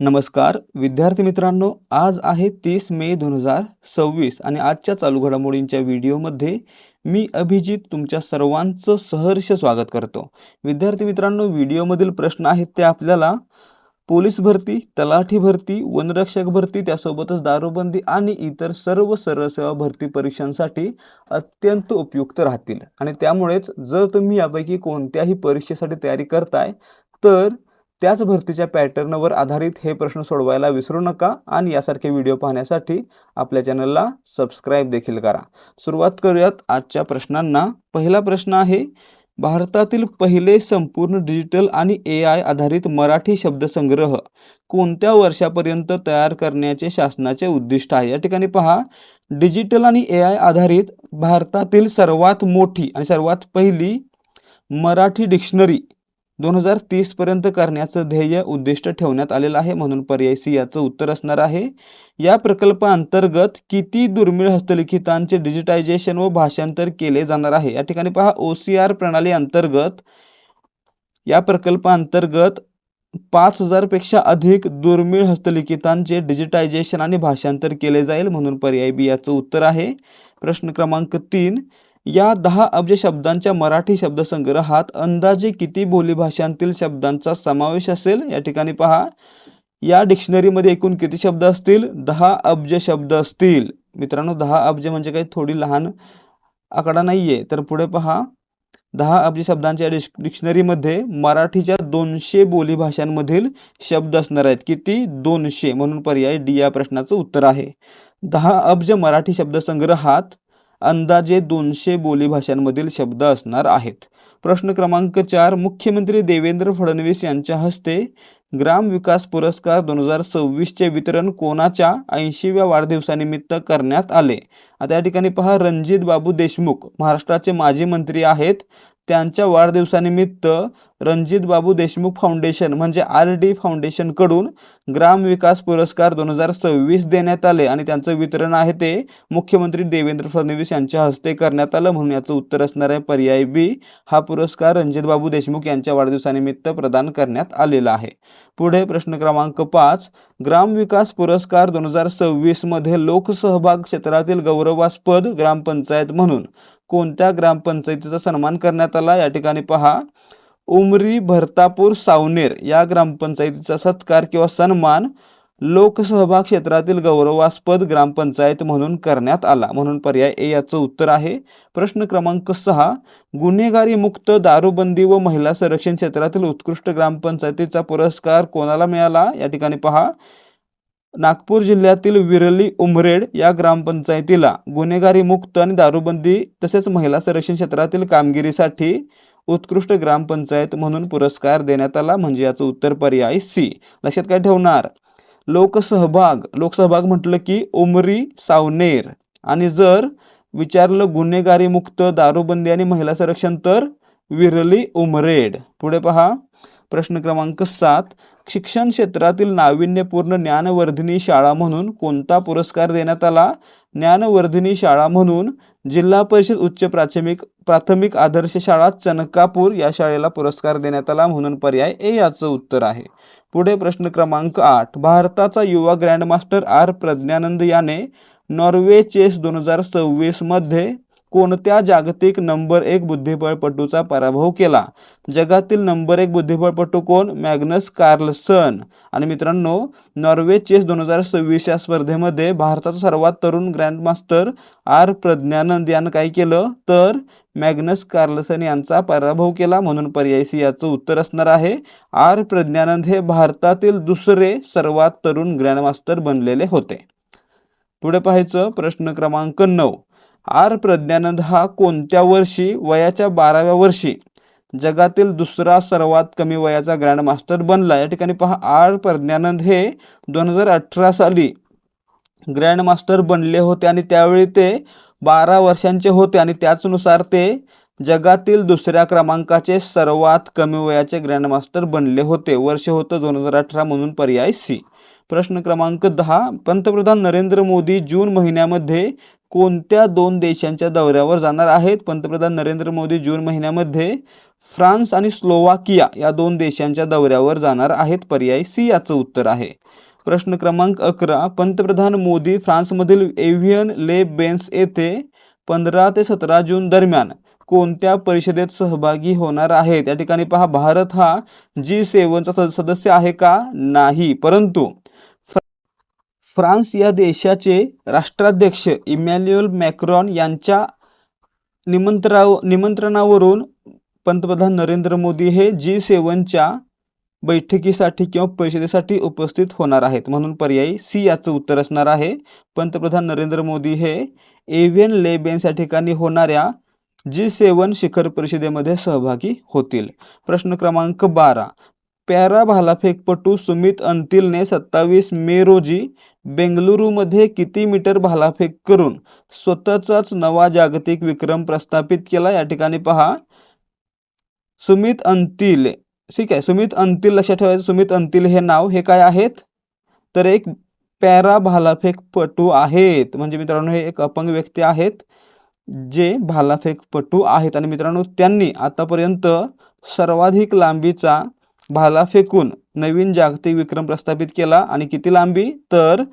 नमस्कार विद्यार्थी मित्रांनो, आज आहे 30 मे 2026 आणि आजच्या चालू घडामोडींच्या व्हिडिओमध्ये मी अभिजित तुमच्या सर्वांचं सहर्ष स्वागत करतो। विद्यार्थी मित्रांनो, व्हिडिओमधील प्रश्न आहेत ते आपल्याला पोलीस भरती, तलाठी भरती, वनरक्षक भरती, त्यासोबतच दारूबंदी आणि इतर सर्व सरळ सेवा भरती परीक्षांसाठी अत्यंत उपयुक्त राहतील आणि त्यामुळेच जर तुम्ही यापैकी कोणत्याही परीक्षेसाठी तयारी करताय तर त्याच भरतीच्या पॅटर्नवर आधारित हे प्रश्न सोडवायला विसरू नका आणि यासारखे व्हिडिओ पाहण्यासाठी आपल्या चॅनलला सबस्क्राइब देखील करा। सुरुवात करूयात आजच्या प्रश्नांना। पहिला प्रश्न आहे, भारतातील पहिले संपूर्ण डिजिटल आणि AI आधारित मराठी शब्दसंग्रह कोणत्या वर्षापर्यंत तयार करण्याचे शासनाचे उद्दिष्ट आहे? या ठिकाणी पहा, डिजिटल आणि AI आधारित भारतातील सर्वात मोठी आणि सर्वात पहिली मराठी डिक्शनरी 2030 पर्यंत करण्याचं ध्येय उद्दिष्ट ठेवण्यात आलेलं आहे, म्हणून पर्याय सी याचं उत्तर असणार आहे। या प्रकल्पाअंतर्गत किती दुर्मिळ हस्तलिखितांचे डिजिटायझेशन व भाषांतर केले जाणार आहे? या ठिकाणी पहा, OCR प्रणाली अंतर्गत या प्रकल्पाअंतर्गत 5000 पेक्षा अधिक दुर्मिळ हस्तलिखितांचे डिजिटायझेशन आणि भाषांतर केले जाईल, म्हणून पर्याय बी याचं उत्तर आहे। प्रश्न क्रमांक 3, या 10 अब्ज शब्दांच्या मराठी शब्दसंग्रहात अंदाजे किती बोलीभाषांतील शब्दांचा समावेश असेल? या ठिकाणी पहा, या डिक्शनरीमध्ये एकूण किती शब्द असतील? 10 अब्ज शब्द असतील। मित्रांनो, 10 अब्ज म्हणजे काही थोडी लहान आकडा नाहीये। तर पुढे पहा, 10 अब्ज शब्दांच्या डिक्शनरीमध्ये मराठीच्या 200 बोलीभाषांमधील शब्द असणार आहेत। किती? 200, म्हणून पर्याय डी या प्रश्नाचं उत्तर आहे। 10 अब्ज मराठी शब्दसंग्रहात अंदाजे 200 बोलीभाषांमधील शब्द असणार आहेत। प्रश्न क्रमांक 4, मुख्यमंत्री देवेंद्र फडणवीस यांच्या हस्ते ग्राम विकास पुरस्कार 2026 चे वितरण कोणाच्या 80व्या वाढदिवसानिमित्त करण्यात आले? आता या ठिकाणी पहा, रणजित बाबू देशमुख महाराष्ट्राचे माजी मंत्री आहेत, त्यांच्या वाढदिवसानिमित्त रणजित बाबू देशमुख फाउंडेशन म्हणजे RD फाउंडेशन कडून ग्राम विकास पुरस्कार 2026 देण्यात आले आणि त्यांचं वितरण आहे ते मुख्यमंत्री देवेंद्र फडणवीस यांच्या हस्ते करण्यात आलं, म्हणून याचं उत्तर असणार आहे पर्याय बी। हा पुरस्कार रणजित बाबू देशमुख यांच्या वाढदिवसानिमित्त प्रदान करण्यात आलेला आहे। पुढे प्रश्न क्रमांक 5, ग्राम विकास पुरस्कार 2026 मध्ये लोकसहभाग क्षेत्रातील गौरवास्पद ग्रामपंचायत म्हणून कोणत्या ग्रामपंचायतीचा सन्मान करण्यात आला? या ठिकाणी पहा, उमरी भरतापूर सावनेर या ग्रामपंचायतीचा सत्कार किंवा सन्मान लोकसहभाग क्षेत्रातील गौरवास्पद ग्रामपंचायत म्हणून करण्यात आला, म्हणून पर्याय ए याचं उत्तर आहे। प्रश्न क्रमांक 6, गुन्हेगारी मुक्त, दारूबंदी व महिला संरक्षण क्षेत्रातील उत्कृष्ट ग्रामपंचायतीचा पुरस्कार कोणाला मिळाला? या ठिकाणी पहा, नागपूर जिल्ह्यातील विरली उमरेड या ग्रामपंचायतीला गुन्हेगारी मुक्त आणि दारूबंदी तसेच महिला संरक्षण क्षेत्रातील कामगिरीसाठी उत्कृष्ट ग्रामपंचायत म्हणून पुरस्कार देण्यात आला, म्हणजे याचं उत्तर पर्याय सी। लक्षात काय ठेवणार? लोकसहभाग म्हटलं की उमरी सावनेर, आणि जर विचारलं गुन्हेगारी मुक्त, दारूबंदी आणि महिला संरक्षण तर विरली उमरेड। पुढे पहा, प्रश्न क्रमांक 7, शिक्षण क्षेत्रातील नाविन्यपूर्ण ज्ञानवर्धिनी शाळा म्हणून कोणता पुरस्कार देण्यात आला? ज्ञानवर्धिनी शाळा म्हणून जिल्हा परिषद उच्च प्राथमिक आदर्श शाळा चनकापूर या शाळेला पुरस्कार देण्यात आला, म्हणून पर्याय ए याचं उत्तर आहे। पुढे प्रश्न क्रमांक 8, भारताचा युवा ग्रँडमास्टर आर प्रज्ञानंद याने नॉर्वे चेस 2026 मध्ये कोणत्या जागतिक नंबर 1 बुद्धिबळपटूचा पराभव केला? जगातील नंबर 1 बुद्धिबळपटू कोण? Magnus Carlsen. आणि मित्रांनो, नॉर्वे चेस 2026 या स्पर्धेमध्ये भारताचा सर्वात तरुण ग्रँडमास्टर आर प्रज्ञानंद यानं काय केलं तर मॅग्नस कार्लसन यांचा पराभव केला, म्हणून पर्याय सी याचं उत्तर असणार आहे। आर प्रज्ञानंद हे भारतातील दुसरे सर्वात तरुण ग्रँडमास्टर बनलेले होते। पुढे पाहायचं, प्रश्न क्रमांक 9, आर प्रज्ञानंद हा कोणत्या वर्षी वयाच्या 12व्या वर्षी जगातील दुसरा सर्वात कमी वयाचा ग्रँडमास्टर बनला? या ठिकाणी पहा, आर प्रज्ञानंद हे 2018 साली ग्रँडमास्टर बनले होते आणि त्यावेळी ते 12 वर्षांचे होते आणि त्याचनुसार ते जगातील दुसऱ्या क्रमांकाचे सर्वात कमी वयाचे ग्रँडमास्टर बनले होते। वर्ष होतं 2018, म्हणून पर्याय सी। प्रश्न क्रमांक 10, पंतप्रधान नरेंद्र मोदी जून महिन्यामध्ये कोणत्या 2 देशांच्या दौऱ्यावर जाणार आहेत? पंतप्रधान नरेंद्र मोदी जून महिन्यामध्ये फ्रान्स आणि स्लोवाकिया या दोन देशांच्या दौऱ्यावर जाणार आहेत. पर्याय सी याचं उत्तर आहे. प्रश्न क्रमांक 11. पंतप्रधान मोदी फ्रान्समधील एव्हियन ले बेन्स येथे 15 ते 17 जून दरम्यान कोणत्या परिषदेत सहभागी होणार आहेत? या ठिकाणी पहा, भारत हा G7चा सदस्य आहे का? नाही. परंतु फ्रान्स या देशाचे राष्ट्राध्यक्ष इमॅन्युएल मॅक्रॉन यांच्या निमंत्रणावरून पंतप्रधान नरेंद्र मोदी हे G7च्या बैठकीसाठी किंवा परिषदेसाठी उपस्थित होणार आहेत. म्हणून पर्यायी सी याचं उत्तर असणार आहे. पंतप्रधान नरेंद्र मोदी हे एव्हियन ले बेन्स या ठिकाणी होणाऱ्या G7 शिखर परिषदेमध्ये सहभागी होतील. प्रश्न क्रमांक 12. पॅरा भालाफेकपटू सुमित अंतिलने 27 मे रोजी बेंगलुरूमध्ये किती मीटर भालाफेक करून स्वतःचाच नवा जागतिक विक्रम प्रस्थापित केला? या ठिकाणी पहा, सुमित अंतिल, ठीक आहे, सुमित अंतिल लक्षात ठेवायचं. सुमित अंतिल हे नाव हे काय आहेत? तर एक पॅरा भालाफेकपटू आहेत. म्हणजे मित्रांनो हे एक अपंग व्यक्ती आहेत जे भालाफेकपटू आहेत. आणि मित्रांनो त्यांनी आतापर्यंत सर्वाधिक लांबीचा भाला फेकून नवीन जागतिक विक्रम प्रस्थापित केला. आणि किती लांबी? तर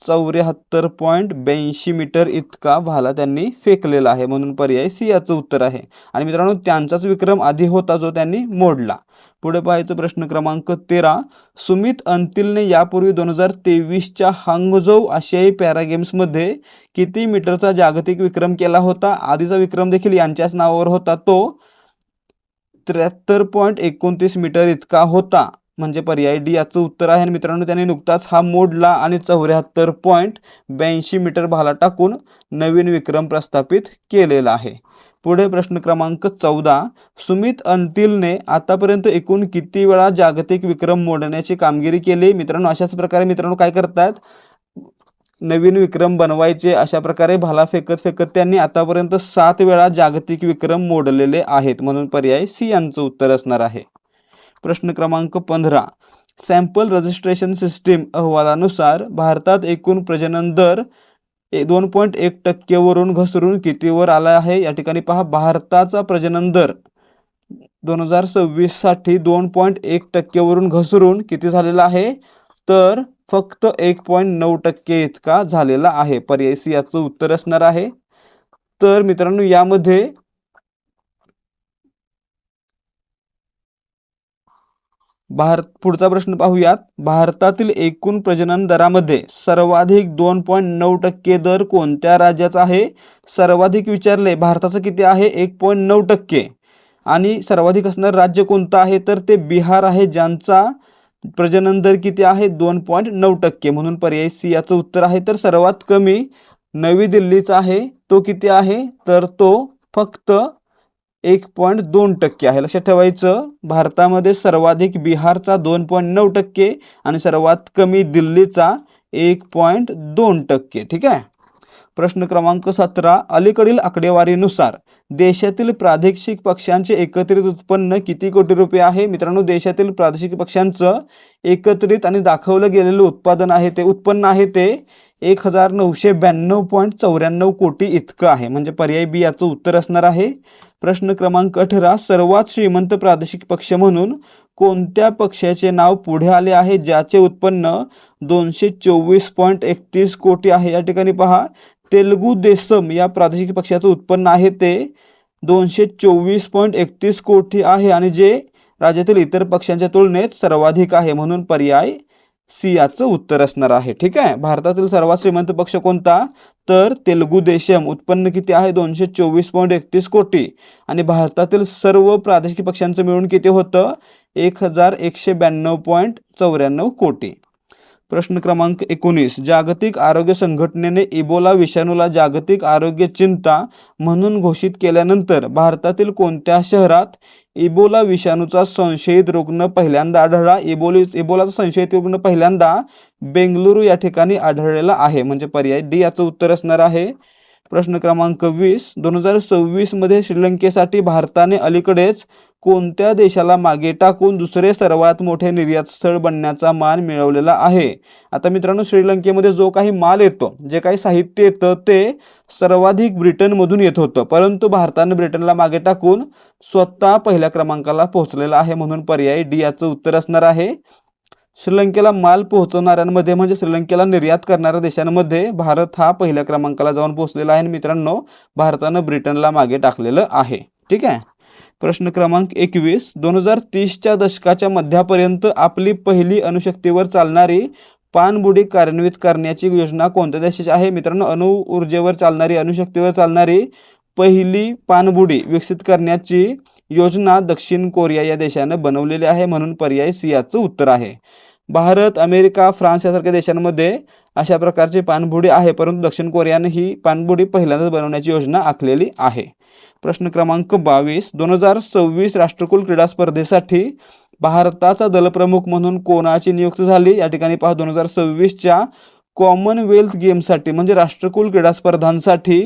74.82 मीटर इतका भाला त्यांनी फेकलेला आहे. म्हणून पर्याय सी याचं उत्तर आहे. आणि मित्रांनो त्यांचाच विक्रम आधी होता जो त्यांनी मोडला. पुढे पाहायचं प्रश्न क्रमांक 13. सुमित अंतिलने यापूर्वी 2023च्या हांगझोऊ आशियाई पॅरा गेम्समध्ये किती मीटरचा जागतिक विक्रम केला होता? आधीचा विक्रम देखील यांच्याच नावावर होता, तो 73.29 मीटर इतका होता. म्हणजे पर्याय डी याचं उत्तर आहे. आणि मित्रांनो त्यांनी नुकताच हा मोडला आणि 74.82 मीटर भाला टाकून नवीन विक्रम प्रस्थापित केलेला आहे. पुढे प्रश्न क्रमांक 14. सुमित अंतिलने आतापर्यंत एकूण किती वेळा जागतिक विक्रम मोडण्याची कामगिरी केली? मित्रांनो अशाच प्रकारे मित्रांनो काय करतात, नवीन विक्रम बनवायचे, अशा प्रकारे भाला फेकत फेकत त्यांनी आतापर्यंत 7 वेळा जागतिक विक्रम मोडलेले आहेत. म्हणून पर्याय सी यांचं उत्तर असणार आहे. प्रश्न क्रमांक 15. सॅम्पल रजिस्ट्रेशन सिस्टीम अहवालानुसार भारतात एकूण प्रजनन दर 2.1% वरून घसरून कितीवर आला आहे? या ठिकाणी पहा, भारताचा प्रजनन दर 2026 साठी 2.1% वरून घसरून किती झालेला आहे? तर फक्त 1.9% इतका झालेला आहे. पर्याय सी याचं उत्तर असणार आहे. तर मित्रांनो यामध्ये पुढचा प्रश्न पाहूयात. भारतातील एकूण प्रजनन दरामध्ये सर्वाधिक 2.9% दर कोणत्या राज्याचा आहे? सर्वाधिक विचारले, भारताचं किती आहे? 1.9%. आणि सर्वाधिक असणारं राज्य कोणतं आहे? तर ते बिहार आहे, ज्यांचा प्रजनन दर किती आहे? 2.9%. म्हणून पर्याय सी याचं उत्तर आहे. तर सर्वात कमी नवी दिल्लीचा आहे, तो किती आहे? तर तो फक्त 1.2% आहे. लक्षात ठेवायचं, भारतामध्ये सर्वाधिक बिहारचा 2.9% आणि सर्वात कमी दिल्लीचा 1.2%. ठीक आहे. प्रश्न क्रमांक 17. अलीकडील आकडेवारीनुसार देशातील प्रादेशिक पक्ष्यांचे एकत्रित उत्पन्न किती कोटी रुपये आहे? मित्रांनो देशातील प्रादेशिक पक्ष्यांचं एकत्रित आणि दाखवलं गेलेलं उत्पादन आहे ते उत्पन्न आहे ते 1992.94 कोटी इतकं आहे. म्हणजे पर्याय बी याचं उत्तर असणार आहे. प्रश्न क्रमांक 18. सर्वात श्रीमंत प्रादेशिक पक्ष म्हणून कोणत्या पक्षाचे नाव पुढे आले आहे ज्याचे उत्पन्न 224.31 कोटी आहे? या ठिकाणी पहा, तेलुगू देसम या प्रादेशिक पक्षाचं उत्पन्न आहे ते 224.31 कोटी आहे आणि जे राज्यातील इतर पक्षांच्या तुलनेत सर्वाधिक आहे. म्हणून पर्याय सी याचं उत्तर असणार आहे. ठीक आहे. भारतातील सर्वात श्रीमंत पक्ष कोणता? तर तेलुगू देशम. उत्पन्न किती आहे? 224.31 कोटी. आणि भारतातील सर्व प्रादेशिक पक्षांचं मिळून किती होतं? 1192.94 कोटी. प्रश्न क्रमांक 19. जागतिक आरोग्य संघटनेने इबोला विषाणूला जागतिक आरोग्य चिंता म्हणून घोषित केल्यानंतर भारतातील कोणत्या शहरात इबोला विषाणूचा संशयित रुग्ण पहिल्यांदा आढळला? इबोलाचा संशयित रुग्ण पहिल्यांदा बेंगलुरू या ठिकाणी आढळलेला आहे. म्हणजे पर्याय डी याचं उत्तर असणार आहे. प्रश्न क्रमांक 20, 2026 मध्ये श्रीलंकेसाठी भारताने अलीकडेच कोणत्या देशाला मागे टाकून दुसरे सर्वात मोठे निर्यात स्थळ बनण्याचा मान मिळवलेला आहे? आता मित्रांनो, श्रीलंकेमध्ये जो काही माल येतो, जे काही साहित्य येतं, ते सर्वाधिक ब्रिटनमधून येत होतं, परंतु भारताने ब्रिटनला मागे टाकून स्वतः पहिल्या क्रमांकाला पोहोचलेला आहे, म्हणून पर्याय डी याचं उत्तर असणार आहे. श्रीलंकेला माल पोहोचवणाऱ्यांमध्ये म्हणजे श्रीलंकेला निर्यात करणाऱ्या देशांमध्ये भारत हा पहिल्या क्रमांकाला जाऊन पोहोचलेला आहे. आणि मित्रांनो, भारतानं ब्रिटनला मागे टाकलेलं आहे. ठीक आहे. प्रश्न क्रमांक 21, 2030च्या दशकाच्या मध्यापर्यंत आपली पहिली अणुशक्तीवर चालणारी पाणबुडी कार्यान्वित करण्याची योजना कोणत्या देशाची आहे? मित्रांनो, अणुऊर्जेवर चालणारी, अणुशक्तीवर चालणारी पहिली पाणबुडी विकसित करण्याची योजना दक्षिण कोरिया या देशाने बनवलेली आहे, म्हणून पर्याय सी याचं उत्तर आहे. भारत, अमेरिका, फ्रान्स यासारख्या देशांमध्ये अशा प्रकारची पाणबुडी आहे, परंतु दक्षिण कोरियाने ही पाणबुडी पहिल्यांदाच बनवण्याची योजना आखलेली आहे. प्रश्न क्रमांक 22, 2026 राष्ट्रकुल क्रीडा स्पर्धेसाठी भारताचा दलप्रमुख म्हणून कोणाची नियुक्ती झाली? या ठिकाणी पहा, 2026च्या कॉमनवेल्थ गेमसाठी म्हणजे राष्ट्रकुल क्रीडा स्पर्धांसाठी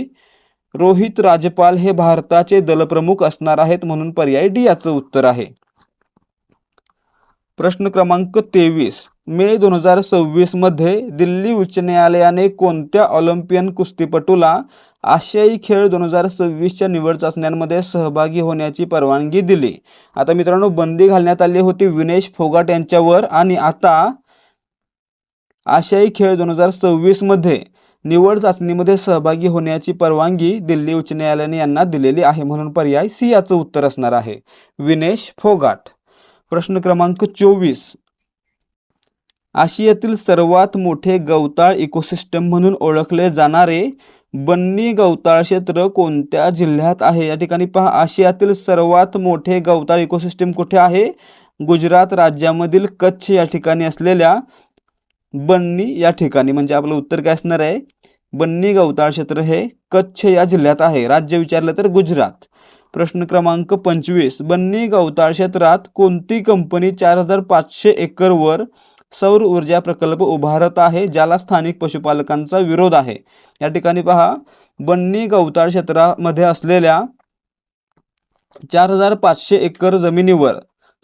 रोहित राजपाल हे भारताचे दलप्रमुख असणार आहेत, म्हणून पर्याय डी याचं उत्तर आहे. प्रश्न क्रमांक 23, मे 2026 मध्ये दिल्ली उच्च न्यायालयाने कोणत्या ऑलिम्पियन कुस्तीपटूला आशियाई खेळ 2026च्या निवड चाचण्यांमध्ये सहभागी होण्याची परवानगी दिली? आता मित्रांनो, बंदी घालण्यात आली होती विनेश फोगाट यांच्यावर, आणि आता आशियाई खेळ 2026 मध्ये निवड चाचणीमध्ये सहभागी होण्याची परवानगी दिल्ली उच्च न्यायालयाने यांना दिलेली आहे, म्हणून पर्याय सी याचं उत्तर असणार आहे, विनेश फोगाट. प्रश्न क्रमांक 24, आशियातील सर्वात मोठे गवताळ इकोसिस्टम म्हणून ओळखले जाणारे बन्नी गवताळ क्षेत्र कोणत्या जिल्ह्यात आहे? या ठिकाणी पहा, आशियातील सर्वात मोठे गवताळ इकोसिस्टम कुठे आहे? गुजरात राज्यामधील कच्छ या ठिकाणी असलेल्या बन्नी या ठिकाणी, म्हणजे आपलं उत्तर काय असणार आहे? बन्नी गवताळ क्षेत्र हे कच्छ या जिल्ह्यात आहे. राज्य विचारलं तर गुजरात. प्रश्न क्रमांक 25, बन्नी गवताळ क्षेत्रात कोणती कंपनी 4500 एकरवर सौर ऊर्जा प्रकल्प उभारत आहे, ज्याला स्थानिक पशुपालकांचा विरोध आहे? या ठिकाणी पहा, बन्नी गवताळ क्षेत्रामध्ये असलेल्या 4500 एकर जमिनीवर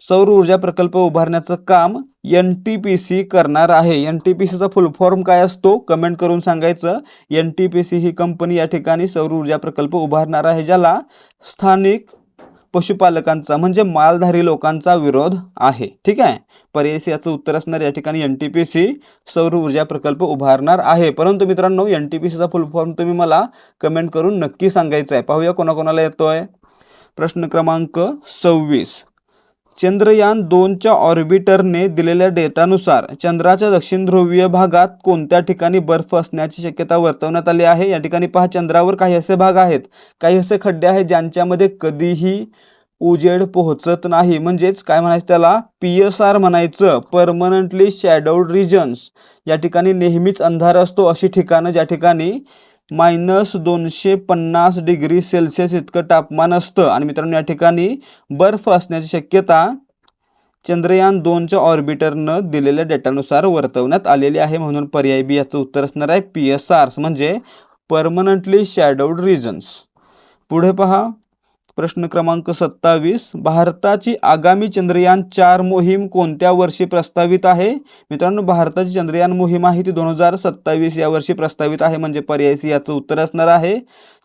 सौर ऊर्जा प्रकल्प उभारण्याचं काम NTPC करणार आहे. NTPCचा फुल फॉर्म काय असतो? कमेंट करून सांगायचं. NTPC ही कंपनी या ठिकाणी सौर ऊर्जा प्रकल्प उभारणार आहे, ज्याला स्थानिक पशुपालकांचा म्हणजे मालधारी लोकांचा विरोध आहे. ठीक आहे. पर्याय सी याचं उत्तर असणार या ठिकाणी NTPC सौर ऊर्जा प्रकल्प उभारणार आहे. परंतु मित्रांनो, NTPCचा फुल फॉर्म तुम्ही मला कमेंट करून नक्की सांगायचं आहे. पाहूया कोणाकोणाला येतोय. प्रश्न क्रमांक 26, चंद्रयान 2च्या ऑर्बिटरने दिलेल्या डेटानुसार चंद्राच्या दक्षिण ध्रुवीय भागात कोणत्या ठिकाणी बर्फ असण्याची शक्यता वर्तवण्यात आली आहे? या ठिकाणी पहा, चंद्रावर काही असे भाग आहेत, काही असे खड्डे आहेत ज्यांच्यामध्ये कधीही उजेड पोहोचत नाही, म्हणजेच काय म्हणायचं त्याला? PSR म्हणायचं, परमनंटली शॅडोड रिजन्स. या ठिकाणी नेहमीच अंधार असतो, अशी ठिकाणं ज्या ठिकाणी -250 डिग्री सेल्सिअस इतकं तापमान असतं. आणि मित्रांनो, या ठिकाणी बर्फ असण्याची शक्यता चंद्रयान 2च्या ऑर्बिटरनं दिलेल्या डेटानुसार वर्तवण्यात आलेली आहे, म्हणून पर्याय बी याचं उत्तर असणार आहे PSR म्हणजे परमनंटली शॅडोड रिजन्स. पुढे पहा, प्रश्न क्रमांक 27, भारताची आगामी चंद्रयान 4 मोहीम कोणत्या वर्षी प्रस्तावित आहे? मित्रांनो, भारताची चंद्रयान मोहीम आहे ती 2027 या वर्षी प्रस्तावित आहे, म्हणजे पर्याय सी याचं उत्तर असणार आहे.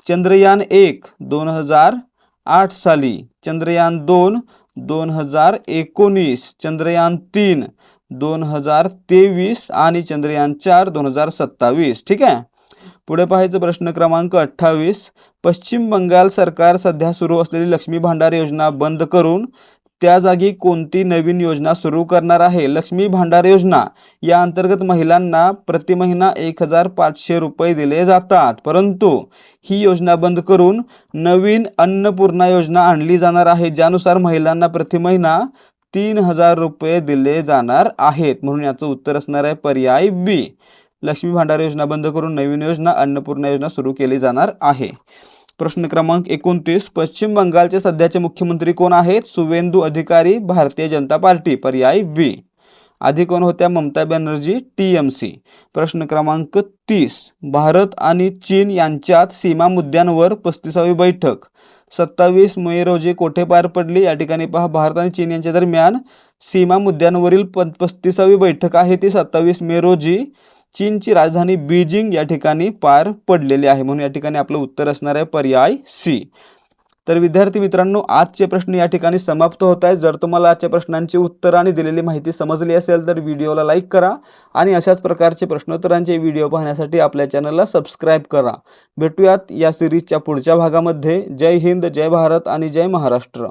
चंद्रयान 1 2008 साली, चंद्रयान 2 2019, चंद्रयान 3 2023 आणि चंद्रयान 4 2027. ठीक आहे. पुढे पाहायचं प्रश्न क्रमांक 28, पश्चिम बंगाल सरकार सध्या सुरू असलेली लक्ष्मी भांडार योजना बंद करून त्या जागी कोणती नवीन योजना सुरू करणार आहे? लक्ष्मी भांडार योजना या अंतर्गत महिलांना प्रति महिना 1500 रुपये दिले जातात, परंतु ही योजना बंद करून नवीन अन्नपूर्णा योजना आणली जाणार आहे, ज्यानुसार महिलांना प्रति महिना 3000 रुपये दिले जाणार आहेत, म्हणून याचं उत्तर असणार आहे पर्याय बी. लक्ष्मी भांडार योजना बंद करून नवीन योजना अन्नपूर्णा योजना सुरू केली जाणार आहे. प्रश्न क्रमांक 29, पश्चिम बंगालचे सध्याचे मुख्यमंत्री कोण आहेत? सुवेंदू अधिकारी, भारतीय जनता पार्टी, पर्याय बी. आधी कोण होत्या? ममता बॅनर्जी, TMC. प्रश्न क्रमांक 30. भारत आणि चीन यांच्यात सीमा मुद्द्यांवर 35वी बैठक 27 मे रोजी कोठे पार पडली? या ठिकाणी पहा, भारत आणि चीन यांच्या दरम्यान सीमा मुद्द्यांवरील 35वी बैठक आहे ती 27 मे रोजी चीनची राजधानी बीजिंग या ठिकाणी पार पडलेली आहे. म्हणून या ठिकाणी आपलं उत्तर असणार आहे पर्याय सी. तर विद्यार्थी मित्रांनो, आजचे प्रश्न या ठिकाणी समाप्त होत आहेत. जर तुम्हाला आजच्या प्रश्नांची उत्तर आणि दिलेली माहिती समजली असेल तर व्हिडिओला लाईक करा आणि अशाच प्रकारचे प्रश्नोत्तरांचे व्हिडिओ पाहण्यासाठी आपल्या चॅनलला सबस्क्राईब करा. भेटूयात या सिरीजच्या पुढच्या भागामध्ये. जय हिंद, जय भारत आणि जय महाराष्ट्र.